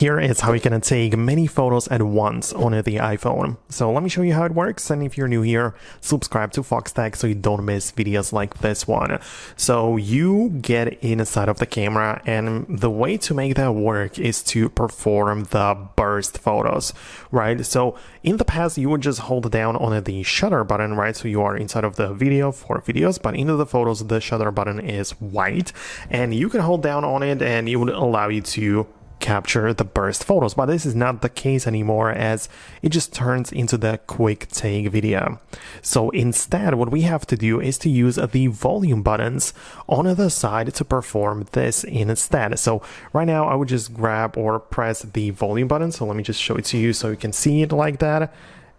Here is how you can take many photos at once on the iPhone. So let me show you how it works, and if you're new here, subscribe to Foxtecc so you don't miss videos like this one. So you get inside of the camera, and the way to make that work is to perform the burst photos, right? So in the past, you would just hold down on the shutter button, right? So you are inside of the video for videos, but into the photos, the shutter button is white, and you can hold down on it and it would allow you to capture the burst photos, but this is not the case anymore, as it just turns into the quick take video. So instead, what we have to do is to use the volume buttons on the side to perform this instead. So right now I would just grab or press the volume button. So let me just show it to you so you can see it like that,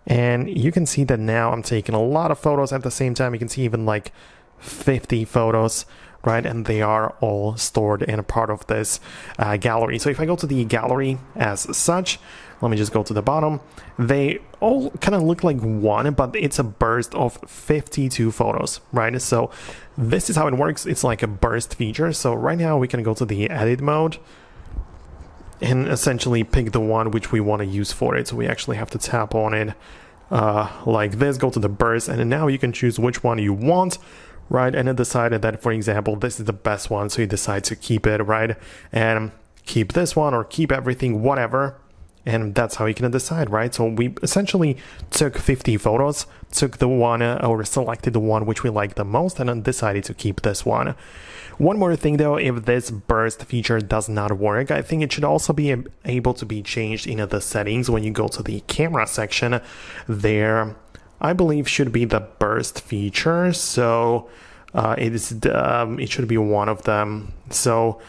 and you can see that now I'm taking a lot of photos at the same time. You can see even like 50 photos, right? And they are all stored in a part of this gallery. So if I go to the gallery as such, let me just go to the bottom. They all kind of look like one, but it's a burst of 52 photos, right? So this is how it works. It's like a burst feature. So right now we can go to the edit mode and essentially pick the one which we want to use for it. So we actually have to tap on it like this, go to the burst, and now you can choose which one you want, right? And it decided that, for example, this is the best one, so you decide to keep it, right? And keep this one or keep everything, whatever. And that's how you can decide, right? So we essentially took 50 photos, took the one or selected the one which we like the most, and then decided to keep this one. One more thing though, if this burst feature does not work, I think it should also be able to be changed in the settings. When you go to the camera section, there I believe should be the burst feature. So it should be one of them. So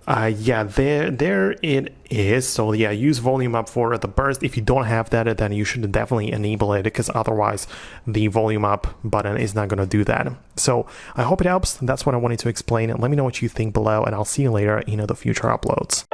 yeah, there it is. So yeah, use volume up for the burst. If you don't have that, then you should definitely enable it, because otherwise the volume up button is not going to do that. So I hope it helps. That's what I wanted to explain. Let me know what you think below, and I'll see you later in the future uploads.